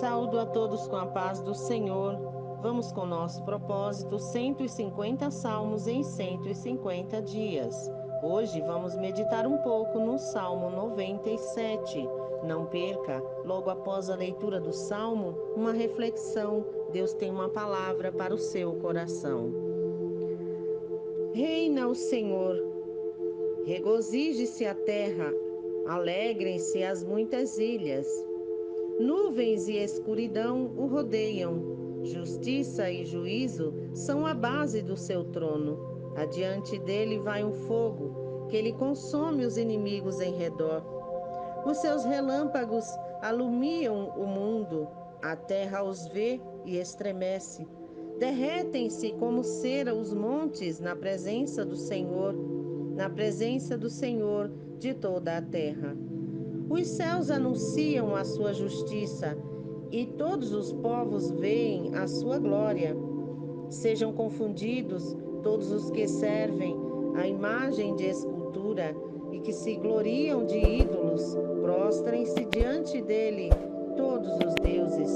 Saúdo a todos com a paz do Senhor. Vamos com nosso propósito, 150 salmos em 150 dias. Hoje vamos meditar um pouco no Salmo 97. Não perca, logo após a leitura do Salmo, uma reflexão. Deus tem uma palavra para o seu coração. Reina o Senhor, regozije-se a terra, alegrem-se as muitas ilhas. Nuvens e escuridão o rodeiam, justiça e juízo são a base do seu trono. Adiante dele vai um fogo, que ele consome os inimigos em redor. Os seus relâmpagos alumiam o mundo, a terra os vê e estremece. Derretem-se como cera os montes na presença do Senhor de toda a terra. Os céus anunciam a sua justiça e todos os povos veem a sua glória. Sejam confundidos todos os que servem a imagem de escultura e que se gloriam de ídolos, prostrem-se diante dele todos os deuses.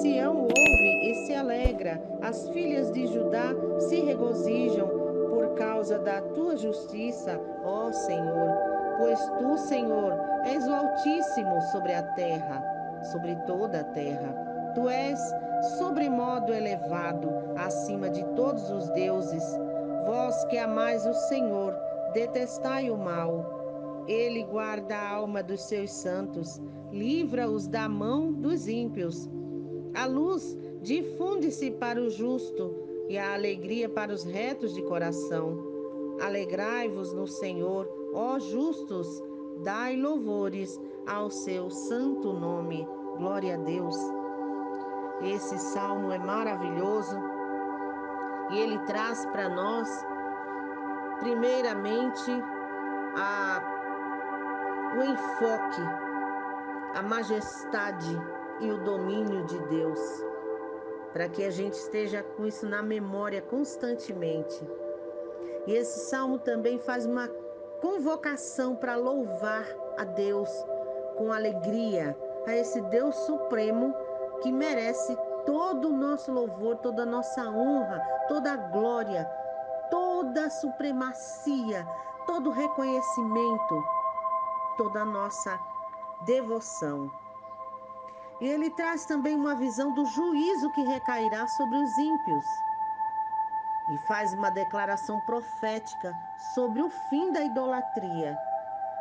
Sião ouve e se alegra, as filhas de Judá se regozijam por causa da tua justiça, ó Senhor. Pois tu, Senhor, és o Altíssimo sobre a terra, sobre toda a terra. Tu és sobremodo elevado, acima de todos os deuses. Vós que amais o Senhor, detestai o mal. Ele guarda a alma dos seus santos, livra-os da mão dos ímpios. A luz difunde-se para o justo e a alegria para os retos de coração. Alegrai-vos no Senhor, ó justos, dai louvores ao seu santo nome. Glória a Deus. Esse salmo é maravilhoso e ele traz para nós, primeiramente, o enfoque, a majestade e o domínio de Deus, para que a gente esteja com isso na memória constantemente. E esse salmo também faz uma convocação para louvar a Deus com alegria, a esse Deus supremo que merece todo o nosso louvor, toda a nossa honra, toda a glória, toda a supremacia, todo o reconhecimento, toda a nossa devoção. E ele traz também uma visão do juízo que recairá sobre os ímpios. E faz uma declaração profética sobre o fim da idolatria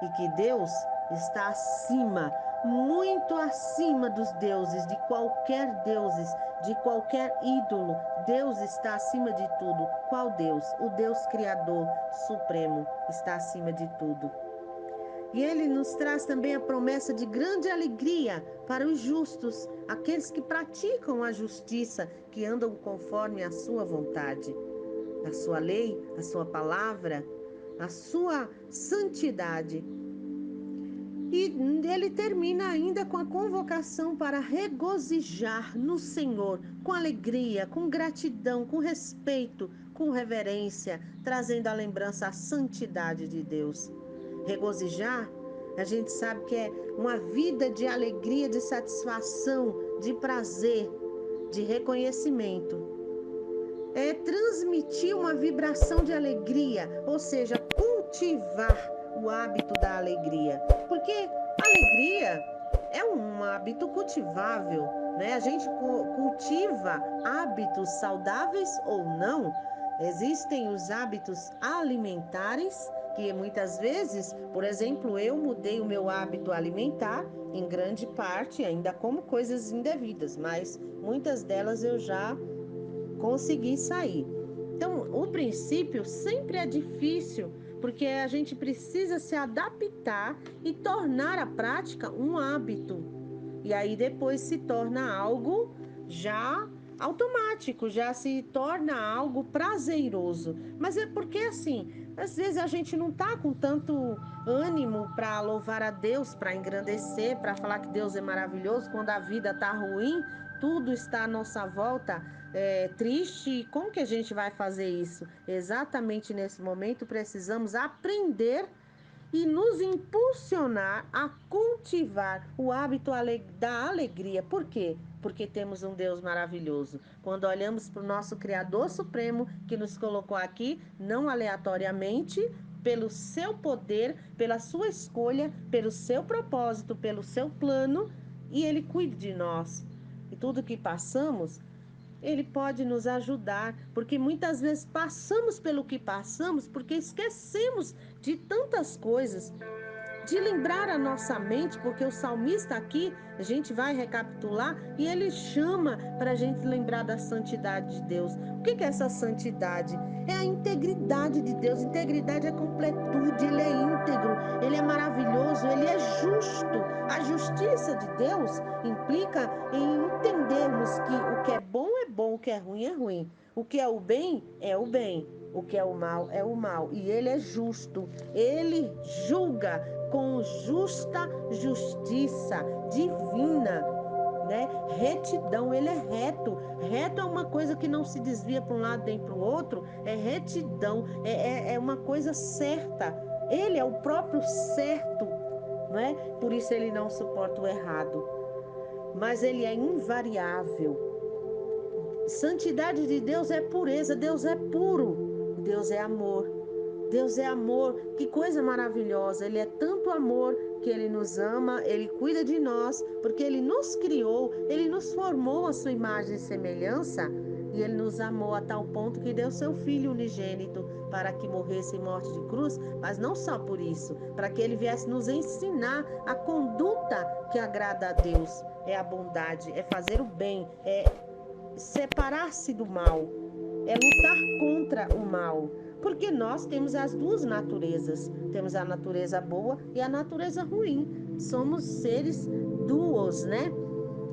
e que Deus está acima, muito acima dos deuses, de qualquer ídolo. Deus está acima de tudo. Qual Deus? O Deus Criador Supremo está acima de tudo. E ele nos traz também a promessa de grande alegria para os justos, aqueles que praticam a justiça, que andam conforme a sua vontade, a sua lei, a sua palavra, a sua santidade. E ele termina ainda com a convocação para regozijar no Senhor, com alegria, com gratidão, com respeito, com reverência, trazendo à lembrança a santidade de Deus. Regozijar, a gente sabe que é uma vida de alegria, de satisfação, de prazer, de reconhecimento. É transmitir uma vibração de alegria, ou seja, cultivar o hábito da alegria. Porque alegria é um hábito cultivável, né? A gente cultiva hábitos saudáveis ou não. Existem os hábitos alimentares, que muitas vezes, por exemplo, eu mudei o meu hábito alimentar, em grande parte, ainda como coisas indevidas, mas muitas delas eu já consegui sair. Então, o princípio sempre é difícil, porque a gente precisa se adaptar e tornar a prática um hábito. E aí depois se torna algo já automático, já se torna algo prazeroso. Mas é porque assim, às vezes a gente não tá com tanto ânimo para louvar a Deus, para engrandecer, para falar que Deus é maravilhoso quando a vida tá ruim, tudo está à nossa volta triste. Como que a gente vai fazer isso? Exatamente nesse momento precisamos aprender e nos impulsionar a cultivar o hábito da alegria. Por quê? Porque temos um Deus maravilhoso. Quando olhamos para o nosso Criador Supremo, que nos colocou aqui, não aleatoriamente, pelo seu poder, pela sua escolha, pelo seu propósito, pelo seu plano, e Ele cuida de nós. E tudo que passamos, Ele pode nos ajudar, porque muitas vezes passamos pelo que passamos porque esquecemos de tantas coisas, de lembrar a nossa mente, porque o salmista aqui, a gente vai recapitular, e ele chama para a gente lembrar da santidade de Deus. O que é essa santidade? É a integridade de Deus. Integridade é completude, ele é íntegro, ele é maravilhoso, ele é justo. A justiça de Deus implica em entendermos que o que é bom, o que é ruim, o que é o bem, o que é o mal, e ele é justo, ele julga com justa justiça divina, né? Retidão, ele é reto. Reto é uma coisa que não se desvia para um lado nem para o outro, é retidão, é uma coisa certa. Ele é o próprio certo, não é? Por isso ele não suporta o errado, mas ele é invariável. Santidade de Deus é pureza, Deus é puro, Deus é amor. Deus é amor, que coisa maravilhosa. Ele é tanto amor que Ele nos ama, Ele cuida de nós, porque Ele nos criou, Ele nos formou a sua imagem e semelhança, e Ele nos amou a tal ponto que deu seu Filho unigênito para que morresse em morte de cruz, mas não só por isso, para que Ele viesse nos ensinar a conduta que agrada a Deus. É a bondade, é fazer o bem, é separar-se do mal, é lutar contra o mal, porque nós temos as duas naturezas, temos a natureza boa e a natureza ruim, somos seres duos, né?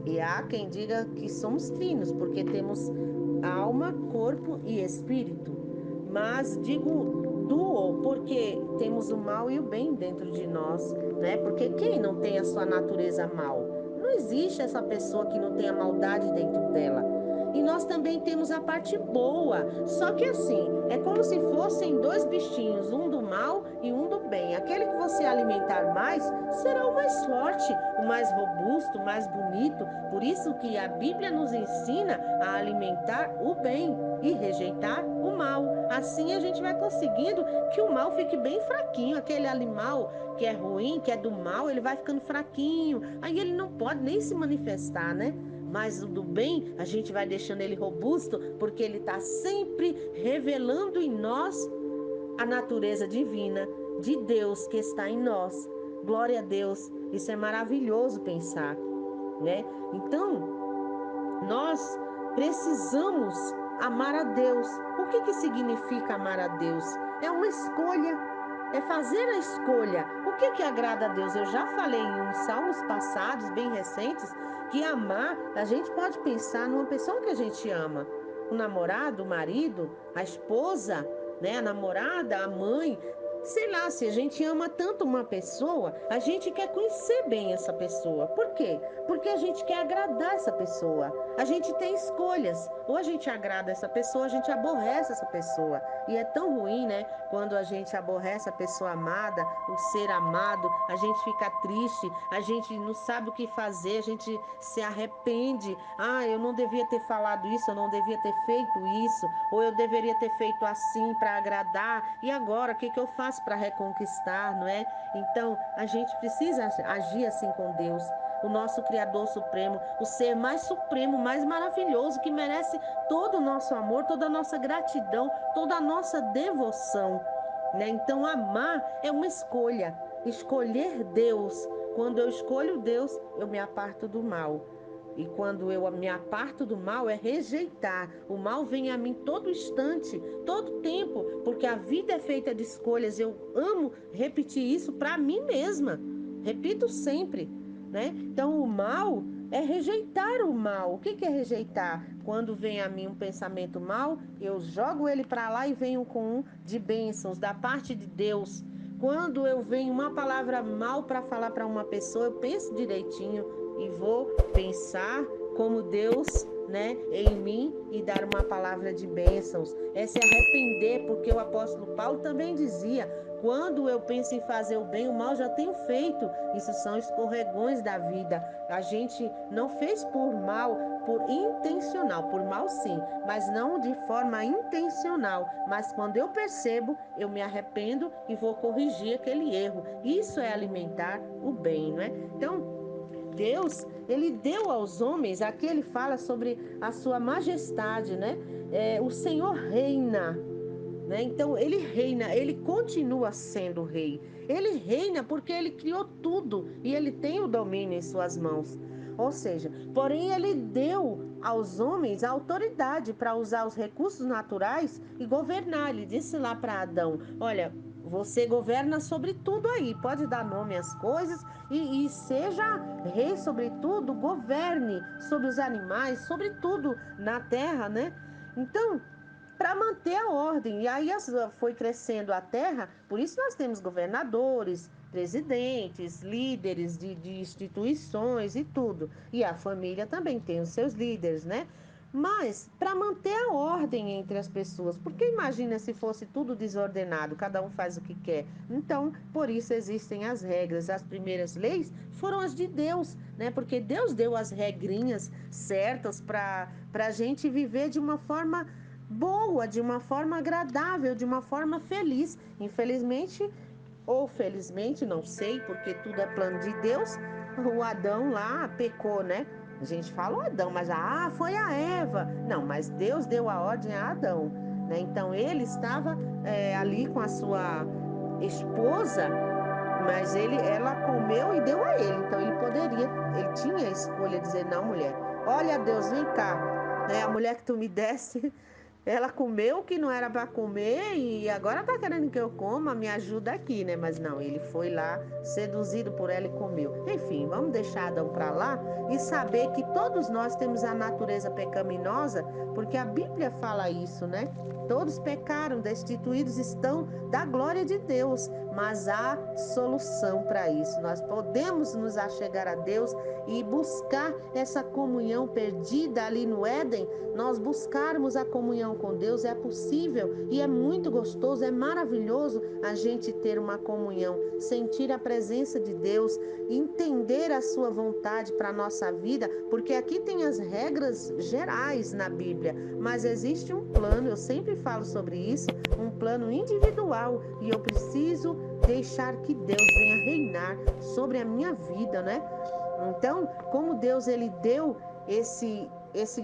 E há quem diga que somos trinos, porque temos alma, corpo e espírito, mas digo duo porque temos o mal e o bem dentro de nós, né? Porque quem não tem a sua natureza mal? Não existe essa pessoa que não tenha maldade dentro dela. E nós também temos a parte boa. Só que assim, é como se fossem dois bichinhos, um do mal e um do bem. Aquele que você alimentar mais será o mais forte, o mais robusto, o mais bonito. Por isso que a Bíblia nos ensina a alimentar o bem e rejeitar o mal. Assim a gente vai conseguindo que o mal fique bem fraquinho. Aquele animal que é ruim, que é do mal, ele vai ficando fraquinho. Aí ele não pode nem se manifestar, né? Mas o do bem, a gente vai deixando ele robusto, porque ele está sempre revelando em nós a natureza divina de Deus que está em nós. Glória a Deus, isso é maravilhoso pensar, né? Então, nós precisamos amar a Deus. O que significa amar a Deus? É uma escolha, é fazer a escolha. O que agrada a Deus? Eu já falei em uns salmos passados, bem recentes, que amar, a gente pode pensar numa pessoa que a gente ama. O namorado, o marido, a esposa, né? A namorada, a mãe. Sei lá, se a gente ama tanto uma pessoa, a gente quer conhecer bem essa pessoa. Por quê? Porque a gente quer agradar essa pessoa. A gente tem escolhas. Ou a gente agrada essa pessoa, a gente aborrece essa pessoa. E é tão ruim, né? Quando a gente aborrece a pessoa amada, o ser amado, a gente fica triste, a gente não sabe o que fazer, a gente se arrepende. Ah, eu não devia ter falado isso, eu não devia ter feito isso, ou eu deveria ter feito assim para agradar. E agora, o que eu faço para reconquistar, não é? Então, a gente precisa agir assim com Deus, o nosso Criador Supremo, o ser mais supremo, mais maravilhoso, que merece todo o nosso amor, toda a nossa gratidão, toda a nossa devoção, né? Então, amar é uma escolha, escolher Deus. Quando eu escolho Deus, eu me aparto do mal. E quando eu me aparto do mal, é rejeitar. O mal vem a mim todo instante, todo tempo, porque a vida é feita de escolhas. Eu amo repetir isso para mim mesma. Repito sempre, né? Então, o mal é rejeitar o mal. O que é rejeitar? Quando vem a mim um pensamento mal, eu jogo ele para lá e venho com um de bênçãos da parte de Deus. Quando eu venho uma palavra mal para falar para uma pessoa, eu penso direitinho e vou pensar como Deus né, em mim e dar uma palavra de bênçãos. É se arrepender, porque o apóstolo Paulo também dizia: quando eu penso em fazer o bem, o mal já tenho feito. Isso são escorregões da vida. A gente não fez por mal, por intencional, por mal sim, mas não de forma intencional. Mas quando eu percebo, eu me arrependo e vou corrigir aquele erro. Isso é alimentar o bem, não é? Então, Deus, ele deu aos homens, aqui ele fala sobre a sua majestade, né? O Senhor reina, né? Então ele reina, ele continua sendo rei. Ele reina porque ele criou tudo e ele tem o domínio em suas mãos. Ou seja, porém ele deu aos homens a autoridade para usar os recursos naturais e governar. Ele disse lá para Adão: olha, você governa sobre tudo aí, pode dar nome às coisas e seja rei sobre tudo, governe sobre os animais, sobre tudo na terra, né? Então, para manter a ordem. E aí foi crescendo a terra, por isso nós temos governadores, presidentes, líderes de instituições e tudo. E a família também tem os seus líderes, né? Mas para manter a ordem entre as pessoas, porque imagina se fosse tudo desordenado, cada um faz o que quer. Então, por isso existem as regras. As primeiras leis foram as de Deus, né? Porque Deus deu as regrinhas certas para a gente viver de uma forma boa, de uma forma agradável, de uma forma feliz. Infelizmente, ou felizmente, não sei, porque tudo é plano de Deus, o Adão lá pecou, né? A gente fala o Adão, mas foi a Eva. Não, mas Deus deu a ordem a Adão, né? Então ele estava ali com a sua esposa, mas ela comeu e deu a ele. Então ele poderia, ele tinha a escolha de dizer: não, mulher, olha, Deus, vem cá, né? A mulher que tu me desse, ela comeu o que não era para comer e agora tá querendo que eu coma, me ajuda aqui, né? Mas não, ele foi lá, seduzido por ela e comeu. Enfim, vamos deixar Adão para lá e saber que todos nós temos a natureza pecaminosa, porque a Bíblia fala isso, né? Todos pecaram, destituídos estão da glória de Deus, mas há solução para isso. Nós podemos nos achegar a Deus e buscar essa comunhão perdida ali no Éden. Nós buscarmos a comunhão com Deus é possível e é muito gostoso, é maravilhoso a gente ter uma comunhão, sentir a presença de Deus, entender a sua vontade para a nossa vida, porque aqui tem as regras gerais na Bíblia, mas existe um plano, eu sempre falo sobre isso, um plano individual e eu preciso deixar que Deus venha reinar sobre a minha vida, né? Então, como Deus ele deu esse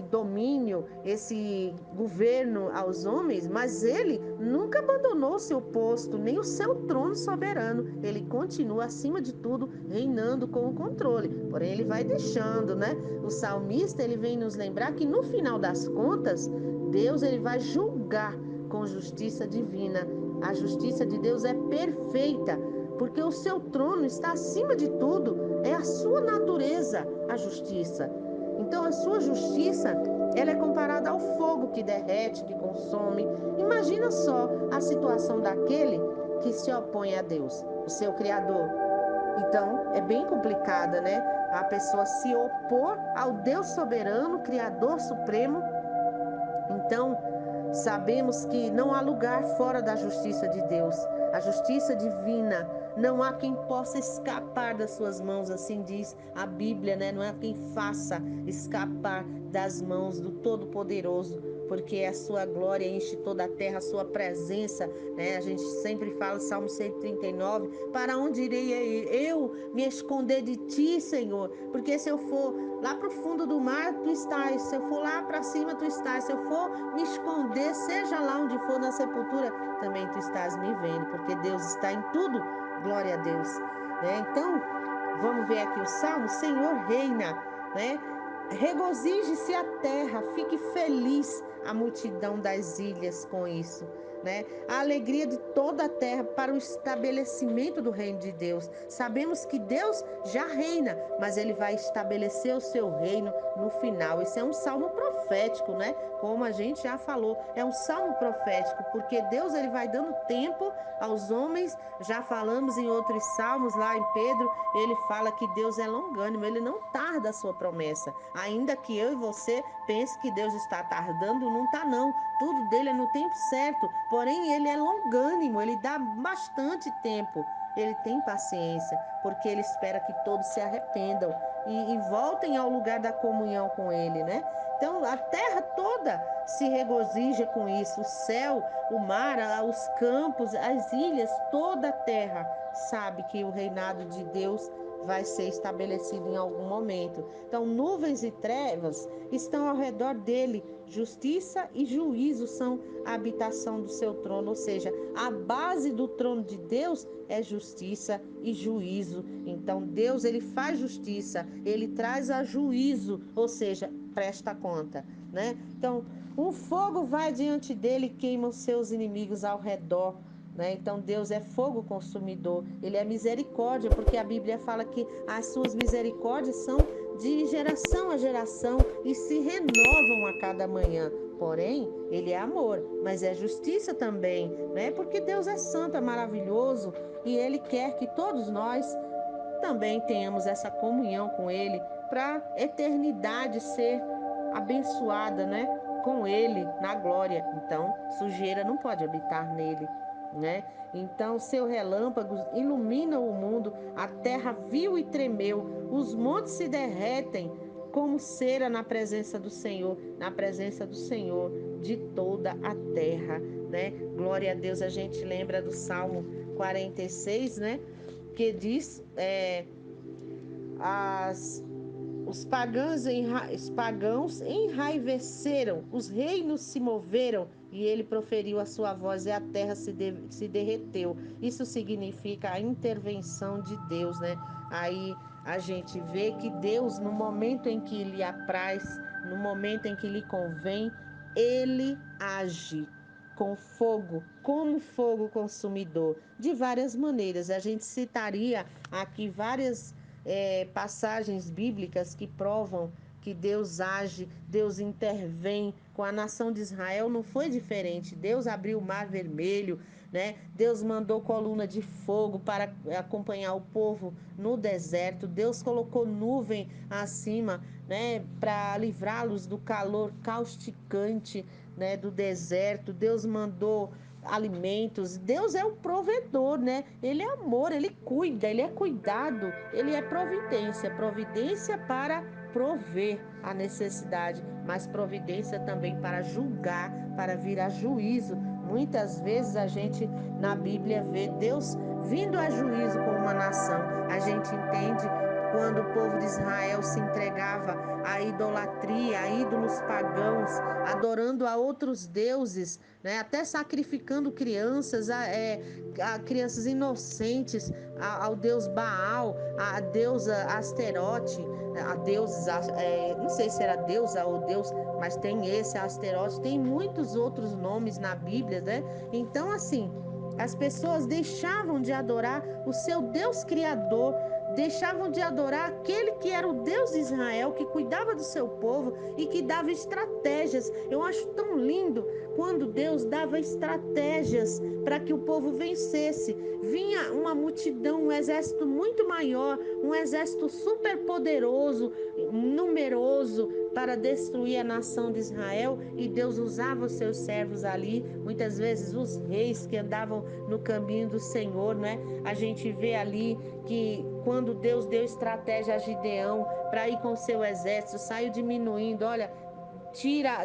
domínio, esse governo aos homens, mas ele nunca abandonou o seu posto, nem o seu trono soberano. Ele continua acima de tudo, reinando com o controle. Porém, ele vai deixando, né? O salmista, ele vem nos lembrar que no final das contas, Deus ele vai julgar com justiça divina. A justiça de Deus é perfeita, porque o seu trono está acima de tudo. É a sua natureza, a justiça. Então, a sua justiça, ela é comparada ao fogo que derrete, que consome. Imagina só a situação daquele que se opõe a Deus, o seu Criador. Então, é bem complicada, né? A pessoa se opor ao Deus soberano, Criador supremo. Então, sabemos que não há lugar fora da justiça de Deus. A justiça divina, não há quem possa escapar das suas mãos, assim diz a Bíblia, né? Não há quem faça escapar das mãos do Todo-Poderoso, porque a sua glória enche toda a terra, a sua presença, né? A gente sempre fala, Salmo 139, para onde irei eu me esconder de ti, Senhor? Porque se eu for lá para o fundo do mar, tu estás. Se eu for lá para cima, tu estás. Se eu for me esconder, seja lá onde for na sepultura, também tu estás me vendo, porque Deus está em tudo. Glória a Deus, né? Então, vamos ver aqui o Salmo. Senhor reina, né? Regozije-se a terra, fique feliz a multidão das ilhas com isso, né? A alegria de toda a terra para o estabelecimento do reino de Deus. Sabemos que Deus já reina, mas ele vai estabelecer o seu reino no final. Esse é um salmo profético, né? como a gente já falou, é um salmo profético, porque Deus ele vai dando tempo aos homens. Já falamos em outros salmos, lá em Pedro, ele fala que Deus é longânimo, ele não tarda a sua promessa. Ainda que eu e você pense que Deus está tardando, não está não. Tudo dele é no tempo certo, porém ele é longânimo, ele dá bastante tempo. Ele tem paciência, porque ele espera que todos se arrependam e voltem ao lugar da comunhão com ele, né? Então a terra toda se regozija com isso, o céu, o mar, os campos, as ilhas, toda a terra sabe que o reinado de Deus vai ser estabelecido em algum momento. Então, nuvens e trevas estão ao redor dele, justiça e juízo são a habitação do seu trono, ou seja, a base do trono de Deus é justiça e juízo. Então, Deus ele faz justiça, ele traz a juízo, ou seja, presta conta, né? Então, um fogo vai diante dele e queima os seus inimigos ao redor. Né? Então Deus é fogo consumidor, ele é misericórdia, porque a Bíblia fala que as suas misericórdias são de geração a geração e se renovam a cada manhã. Porém, ele é amor, mas é justiça também, né? Porque Deus é santo, é maravilhoso e ele quer que todos nós também tenhamos essa comunhão com ele para a eternidade ser abençoada, né? Com ele na glória. Então, sujeira não pode habitar nele, né? Então, seu relâmpago ilumina o mundo, a terra viu e tremeu, os montes se derretem como cera na presença do Senhor, na presença do Senhor de toda a terra, né? Glória a Deus, a gente lembra do Salmo 46, né? Que diz, as os pagãos enraiveceram, os reinos se moveram e ele proferiu a sua voz e a terra se derreteu. Isso significa a intervenção de Deus, né? Aí a gente vê que Deus, no momento em que lhe apraz, no momento em que lhe convém, ele age com fogo, como fogo consumidor, de várias maneiras. A gente citaria aqui várias passagens bíblicas que provam que Deus age, Deus intervém. Com a nação de Israel não foi diferente. Deus abriu o mar vermelho, né? Deus mandou coluna de fogo para acompanhar o povo no deserto. Deus colocou nuvem acima, né, para livrá-los do calor causticante, né, do deserto. Deus mandou alimentos. Deus é o provedor, né? Ele é amor, ele cuida, ele é cuidado, ele é providência, providência para prover a necessidade, mas providência também para julgar, para vir a juízo. Muitas vezes a gente na Bíblia vê Deus vindo a juízo com uma nação. A gente entende quando o povo de Israel se entregava à idolatria, a ídolos pagãos, adorando a outros deuses, né? Até sacrificando crianças, a crianças inocentes, ao deus Baal, a deusa Asterote, a deusa, não sei se era deusa ou deus, mas tem esse Asterote, tem muitos outros nomes na Bíblia, né? Então, assim, as pessoas deixavam de adorar o seu Deus Criador, deixavam de adorar aquele que era o Deus de Israel, que cuidava do seu povo e que dava estratégias. Eu acho tão lindo quando Deus dava estratégias para que o povo vencesse. Vinha uma multidão, um exército muito maior, um exército super poderoso, numeroso, para destruir a nação de Israel, e Deus usava os seus servos ali, muitas vezes os reis que andavam no caminho do Senhor, né? A gente vê ali que quando Deus deu estratégia a Gideão para ir com seu exército, saiu diminuindo, olha,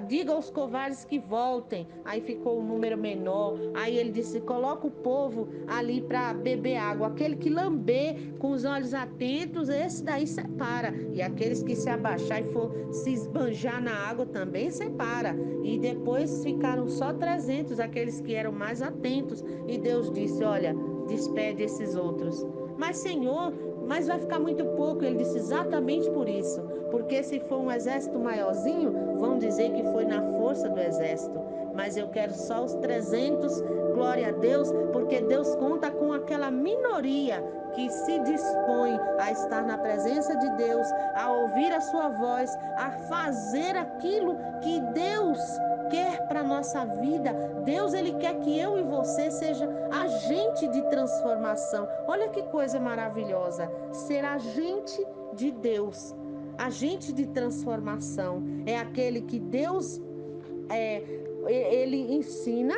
diga aos covardes que voltem. Aí ficou um número menor. Aí ele disse: coloca o povo ali para beber água. Aquele que lamber com os olhos atentos, esse daí separa. E aqueles que se abaixar e for se esbanjar na água também separa. E depois ficaram só 300, aqueles que eram mais atentos. E Deus disse: olha, despede esses outros. Mas Senhor, mas vai ficar muito pouco. Ele disse: exatamente por isso. Porque se for um exército maiorzinho, vão dizer que foi na força do exército. Mas eu quero só os 300, glória a Deus, porque Deus conta com aquela minoria que se dispõe a estar na presença de Deus, a ouvir a sua voz, a fazer aquilo que Deus quer para nossa vida. Deus, ele quer que eu e você seja agente de transformação. Olha que coisa maravilhosa, ser agente de Deus. Agente de transformação é aquele que Deus ele ensina,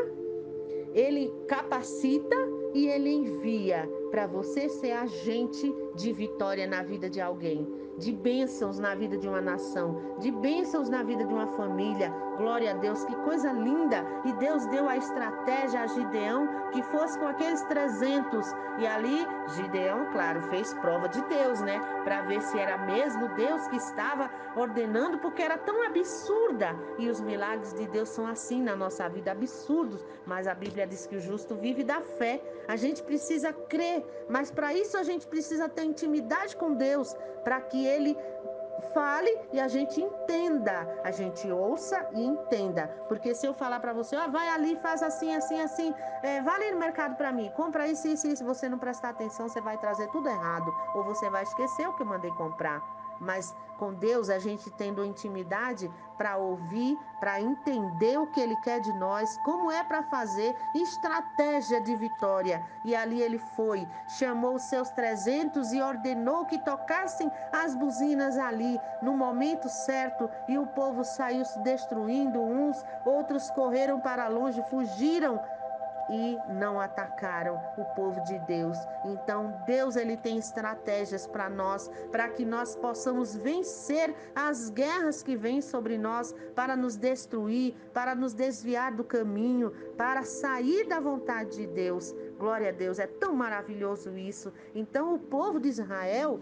ele capacita e ele envia para você ser agente de vitória na vida de alguém, de bênçãos na vida de uma nação, de bênçãos na vida de uma família. Glória a Deus, que coisa linda! E Deus deu a estratégia a Gideão que fosse com aqueles 300. E ali, Gideão, claro, fez prova de Deus, né? Para ver se era mesmo Deus que estava ordenando, porque era tão absurda. E os milagres de Deus são assim na nossa vida, absurdos. Mas a Bíblia diz que o justo vive da fé. A gente precisa crer, mas para isso a gente precisa ter intimidade com Deus, para que Ele fale e a gente entenda, a gente ouça e entenda. Porque se eu falar para você, ó, vai ali, faz assim, assim, assim, vai ali no mercado para mim, compra isso, isso, isso, se você não prestar atenção, você vai trazer tudo errado, ou você vai esquecer o que eu mandei comprar. Mas com Deus, a gente tendo intimidade para ouvir, para entender o que Ele quer de nós, como é para fazer, estratégia de vitória. E ali ele foi, chamou os seus 300 e ordenou que tocassem as buzinas ali no momento certo, e o povo saiu se destruindo, uns, outros correram para longe, fugiram e não atacaram o povo de Deus. Então, Deus, ele tem estratégias para nós, para que nós possamos vencer as guerras que vêm sobre nós, para nos destruir, para nos desviar do caminho, para sair da vontade de Deus. Glória a Deus, é tão maravilhoso isso. Então, o povo de Israel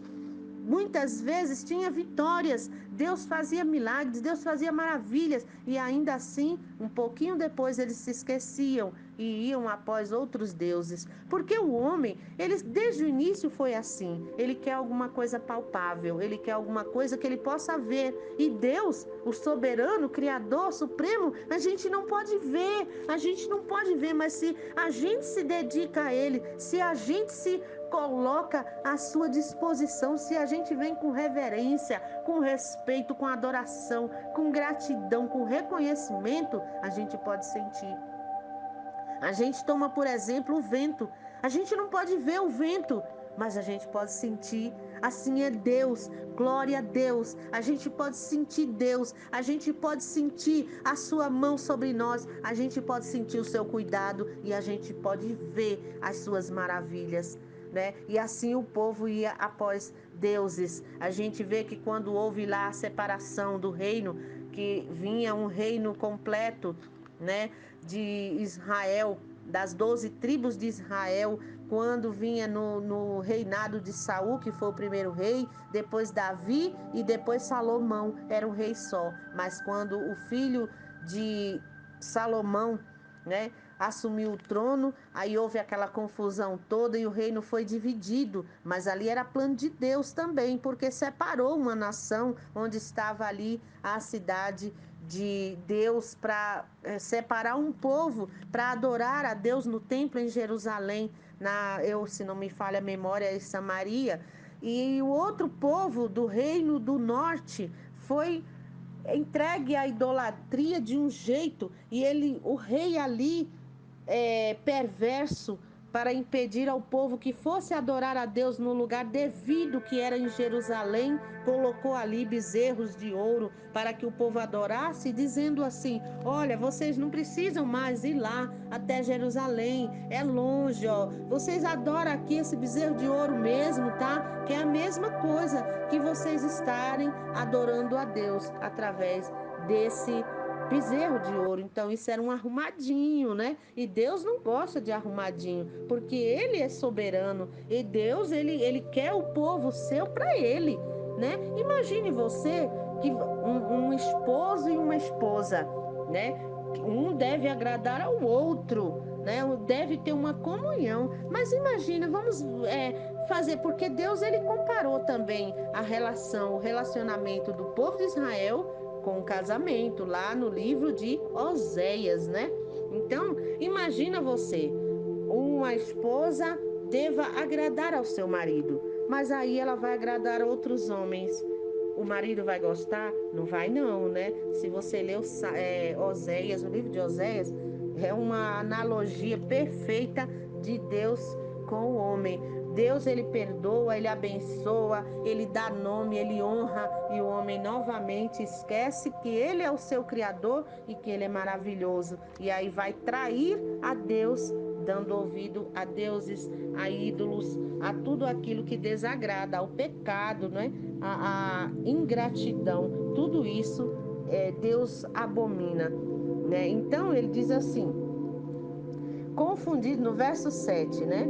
muitas vezes tinha vitórias, Deus fazia milagres, Deus fazia maravilhas, e ainda assim, um pouquinho depois eles se esqueciam e iam após outros deuses. Porque o homem, ele desde o início foi assim, ele quer alguma coisa palpável, ele quer alguma coisa que ele possa ver. E Deus, o soberano, criador, supremo, a gente não pode ver, mas se a gente se dedica a ele, se a gente se coloca à sua disposição, se a gente vem com reverência, com respeito, com adoração, com gratidão, com reconhecimento, a gente pode sentir. A gente toma, por exemplo, o vento. A gente não pode ver o vento, mas a gente pode sentir. Assim é Deus, glória a Deus. A gente pode sentir Deus, a gente pode sentir a sua mão sobre nós, a gente pode sentir o seu cuidado e a gente pode ver as suas maravilhas, né? E assim o povo ia após deuses. A gente vê que quando houve lá a separação do reino, que vinha um reino completo, né, de Israel, das 12 tribos de Israel, quando vinha no reinado de Saul, que foi o primeiro rei, depois Davi e depois Salomão, era um rei só. Mas quando o filho de Salomão, né, assumiu o trono, aí houve aquela confusão toda e o reino foi dividido, mas ali era plano de Deus também, porque separou uma nação onde estava ali a cidade de Deus, para separar um povo para adorar a Deus no templo em Jerusalém, se não me falha a memória, em Samaria. E o outro povo do reino do norte foi entregue à idolatria de um jeito, e o rei ali, perverso, para impedir ao povo que fosse adorar a Deus no lugar devido, que era em Jerusalém, colocou ali bezerros de ouro para que o povo adorasse, dizendo assim: olha, vocês não precisam mais ir lá até Jerusalém, é longe, ó. Vocês adoram aqui esse bezerro de ouro mesmo, tá? Que é a mesma coisa que vocês estarem adorando a Deus através desse bezerro de ouro. Então isso era um arrumadinho, né? E Deus não gosta de arrumadinho, porque ele é soberano, e Deus, ele quer o povo seu para ele, né? Imagine você que um esposo e uma esposa, né? Um deve agradar ao outro, né? Deve ter uma comunhão. Mas imagina, vamos fazer, porque Deus, ele comparou também o relacionamento do povo de Israel com o casamento, lá no livro de Oséias, né? Então, imagina você, uma esposa deva agradar ao seu marido, mas aí ela vai agradar outros homens. o marido vai gostar? Não vai não, né? Se você ler Oséias, o livro de Oséias, é uma analogia perfeita de Deus com o homem. Deus, ele perdoa, ele abençoa, ele dá nome, ele honra, e o homem novamente esquece que ele é o seu criador e que ele é maravilhoso. E aí vai trair a Deus, dando ouvido a deuses, a ídolos, a tudo aquilo que desagrada, ao pecado, né? A ingratidão, tudo isso Deus abomina, né? Então ele diz assim, confundido no verso 7, né?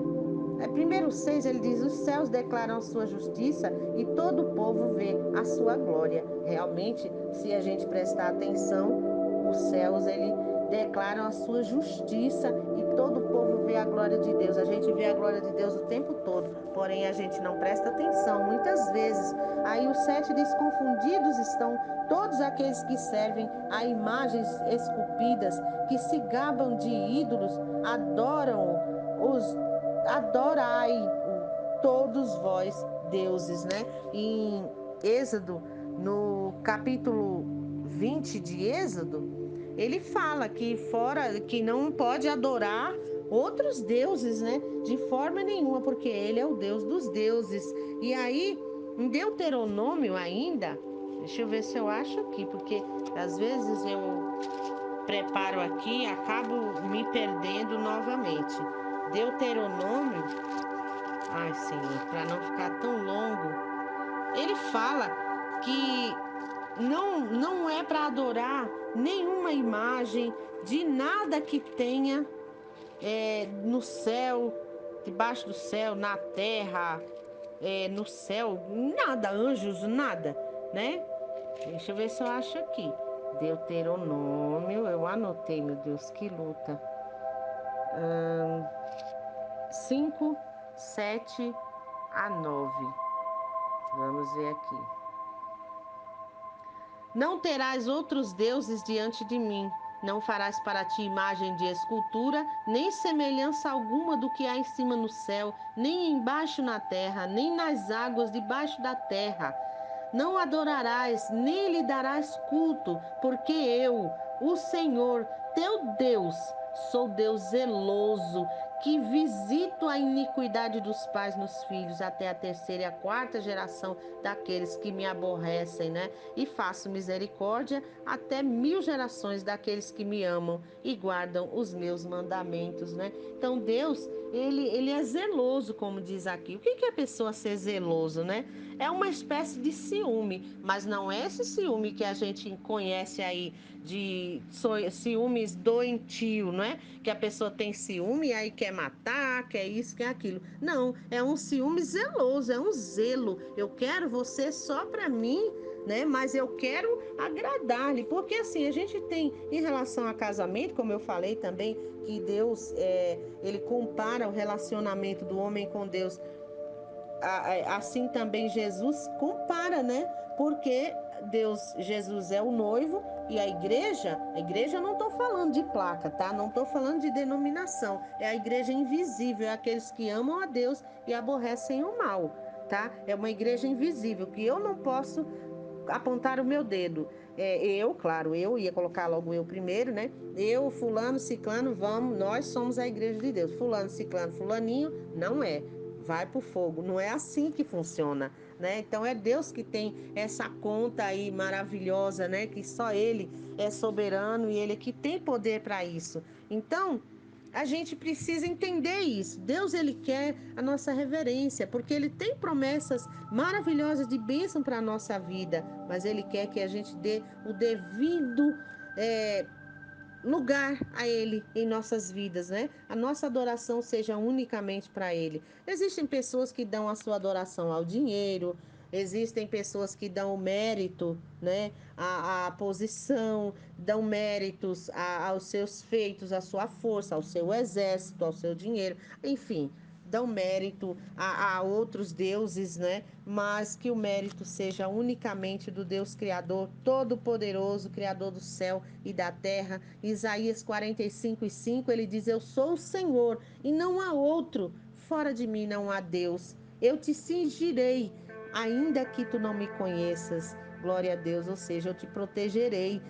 Primeiro 6 ele diz: os céus declaram a sua justiça e todo o povo vê a sua glória. Realmente, se a gente prestar atenção, os céus ele declaram a sua justiça e todo o povo vê a glória de Deus. A gente vê a glória de Deus o tempo todo, porém a gente não presta atenção muitas vezes. Aí o 7 diz: confundidos estão todos aqueles que servem a imagens esculpidas, que se gabam de ídolos, adorai todos vós deuses, né? Em Êxodo, no capítulo 20 de Êxodo, ele fala que que não pode adorar outros deuses, né? De forma nenhuma, porque ele é o Deus dos deuses. E aí, em Deuteronômio ainda, deixa eu ver se eu acho aqui, porque às vezes eu preparo aqui e acabo me perdendo novamente. Deuteronômio, ai Senhor, para não ficar tão longo, ele fala que não é para adorar nenhuma imagem de nada que tenha no céu, debaixo do céu, na terra, no céu, nada, anjos, nada, né? Deixa eu ver se eu acho aqui. Deuteronômio, eu anotei, meu Deus, que luta. 5, 7 a 9. Vamos ver aqui. Não terás outros deuses diante de mim. Não farás para ti imagem de escultura, nem semelhança alguma do que há em cima no céu, nem embaixo na terra, nem nas águas debaixo da terra. Não adorarás, nem lhe darás culto, porque eu, o Senhor, teu Deus, sou Deus zeloso, que visito a iniquidade dos pais nos filhos até a terceira e a quarta geração daqueles que me aborrecem, né? E faço misericórdia até 1000 gerações daqueles que me amam e guardam os meus mandamentos, né? Então Deus, ele é zeloso, como diz aqui. O que é a pessoa ser zeloso, né? É uma espécie de ciúme, mas não é esse ciúme que a gente conhece aí de ciúmes doentio, não é? Que a pessoa tem ciúme e aí quer matar, quer isso, quer aquilo. Não, é um ciúme zeloso, é um zelo. Eu quero você só para mim, né? Mas eu quero agradar-lhe, porque assim a gente tem em relação a casamento, como eu falei também, que Deus ele compara o relacionamento do homem com Deus, assim também Jesus compara, né? Porque Jesus é o noivo e a igreja não estou falando de placa, tá? Não estou falando de denominação, é a igreja invisível, é aqueles que amam a Deus e aborrecem o mal, tá? É uma igreja invisível que eu não posso apontar o meu dedo. Claro, eu ia colocar logo eu primeiro, né? Eu, fulano, ciclano, nós somos a igreja de Deus. Fulano, ciclano, fulaninho, não é. Vai pro fogo. Não é assim que funciona, né? Então é Deus que tem essa conta aí maravilhosa, né? Que só Ele é soberano e Ele é que tem poder para isso. Então, a gente precisa entender isso. Deus, ele quer a nossa reverência, porque ele tem promessas maravilhosas de bênção para a nossa vida, mas ele quer que a gente dê o devido lugar a Ele em nossas vidas, né? A nossa adoração seja unicamente para Ele. Existem pessoas que dão a sua adoração ao dinheiro, existem pessoas que dão o mérito, né? A posição, dão méritos aos seus feitos, à sua força, ao seu exército, ao seu dinheiro, enfim. Dão mérito a outros deuses, né? Mas que o mérito seja unicamente do Deus Criador, Todo-Poderoso, Criador do céu e da terra. Isaías 45:5, ele diz: eu sou o Senhor e não há outro, fora de mim não há Deus. Eu te cingirei ainda que tu não me conheças. Glória a Deus, ou seja, eu te protegerei,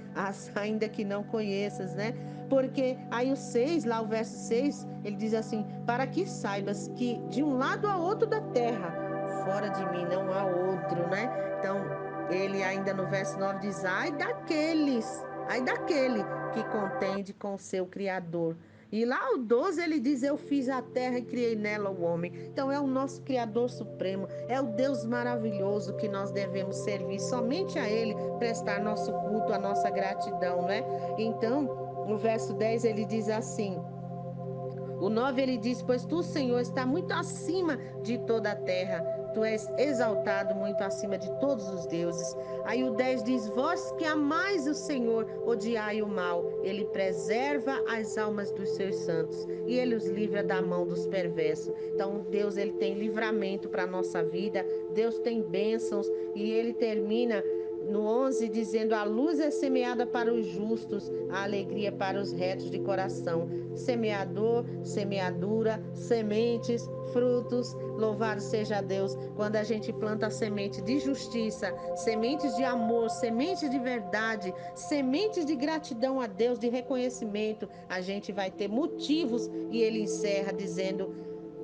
ainda que não conheças, né? Porque aí o 6, lá o verso 6, ele diz assim: para que saibas que de um lado a outro da terra, fora de mim não há outro, né? Então, ele ainda no verso 9 diz: ai daquele que contende com o seu Criador. E lá o 12 ele diz: eu fiz a terra e criei nela o homem. Então é o nosso Criador Supremo, é o Deus maravilhoso que nós devemos servir, somente a Ele prestar nosso culto, a nossa gratidão, né? Então, no verso 10 ele diz assim: o 9 ele diz: pois tu, Senhor, está muito acima de toda a terra. Tu és exaltado muito acima de todos os deuses. Aí o 10 diz: vós que amais o Senhor, odiai o mal. Ele preserva as almas dos seus santos e ele os livra da mão dos perversos. Então Deus, ele tem livramento para a nossa vida. Deus tem bênçãos e ele termina no 11 dizendo: a luz é semeada para os justos, a alegria para os retos de coração. Semeador, semeadura, sementes, frutos, louvado seja Deus. Quando a gente planta a semente de justiça, sementes de amor, sementes de verdade, sementes de gratidão a Deus, de reconhecimento, a gente vai ter motivos. E ele encerra dizendo: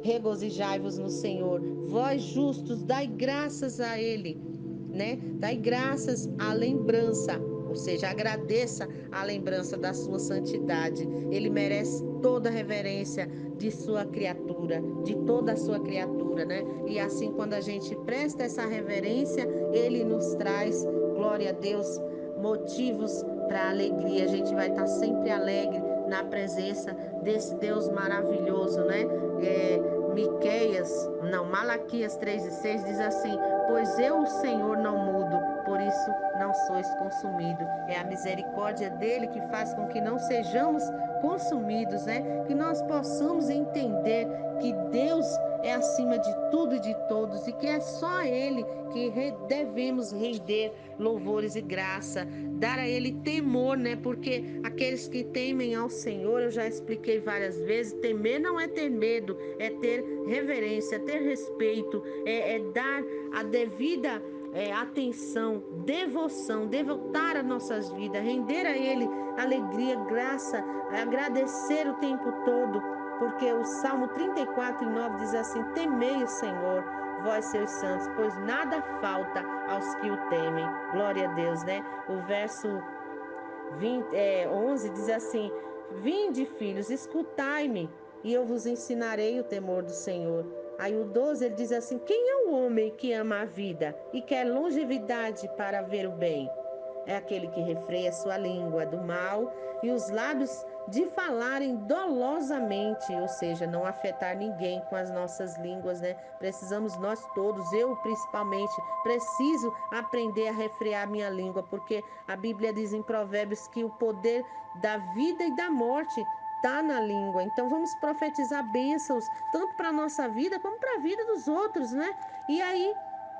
regozijai-vos no Senhor, vós justos, dai graças a Ele, né? Dai graças à lembrança, ou seja, agradeça a lembrança da sua santidade. Ele merece toda a reverência de sua criatura, de toda a sua criatura, né? E assim, quando a gente presta essa reverência, ele nos traz, glória a Deus, motivos para alegria. A gente vai estar sempre alegre na presença desse Deus maravilhoso, né? Malaquias 3:6 diz assim: pois eu, o Senhor, não mudo, por isso não sois consumido. É a misericórdia dele que faz com que não sejamos consumidos, né? Que nós possamos entender que Deus é acima de tudo e de todos e que é só a Ele que devemos render louvores e graça, dar a Ele temor, né? Porque aqueles que temem ao Senhor, eu já expliquei várias vezes, temer não é ter medo, é ter reverência, ter respeito, é dar a devida atenção, devoção, devotar as nossas vidas, render a Ele alegria, graça, agradecer o tempo todo, porque o Salmo 34:9 diz assim: temei o Senhor, vós seus santos, pois nada falta aos que o temem. Glória a Deus, né? O verso 11 diz assim: vinde, filhos, escutai-me, e eu vos ensinarei o temor do Senhor. Aí o 12 ele diz assim: quem é o homem que ama a vida e quer longevidade para ver o bem? É aquele que refreia sua língua do mal e os lábios de falarem dolosamente, ou seja, não afetar ninguém com as nossas línguas, né? Precisamos nós todos, eu principalmente, preciso aprender a refrear minha língua, porque a Bíblia diz em Provérbios que o poder da vida e da morte está na língua. Então vamos profetizar bênçãos, tanto para a nossa vida como para a vida dos outros, né? E aí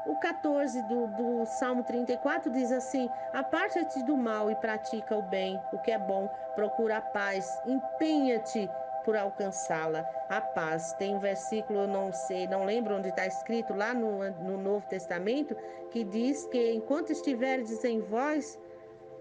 o 14 do Salmo 34 diz assim: aparta-te do mal e pratica o bem, o que é bom, procura a paz, empenha-te por alcançá-la. A paz. Tem um versículo, eu não sei, não lembro onde está escrito, lá no Novo Testamento, que diz que enquanto estiverdes em vós,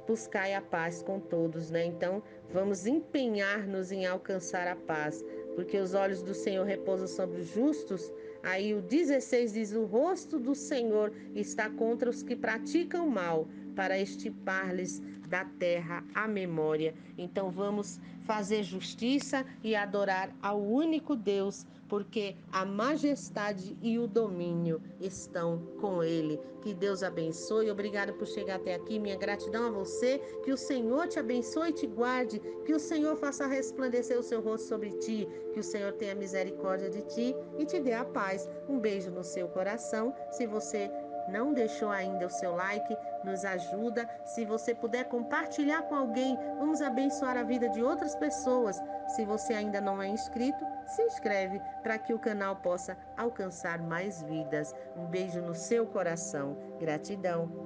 buscai a paz com todos, né? Então, vamos empenhar-nos em alcançar a paz, porque os olhos do Senhor repousam sobre os justos. Aí o 16 diz: o rosto do Senhor está contra os que praticam mal, para extirpar-lhes da terra a memória. Então vamos fazer justiça e adorar ao único Deus, porque a majestade e o domínio estão com Ele. Que Deus abençoe. Obrigada por chegar até aqui. Minha gratidão a você. Que o Senhor te abençoe e te guarde. Que o Senhor faça resplandecer o seu rosto sobre ti. Que o Senhor tenha misericórdia de ti e te dê a paz. Um beijo no seu coração. Se você não deixou ainda o seu like, nos ajuda. Se você puder compartilhar com alguém, vamos abençoar a vida de outras pessoas. Se você ainda não é inscrito, se inscreve para que o canal possa alcançar mais vidas. Um beijo no seu coração. Gratidão.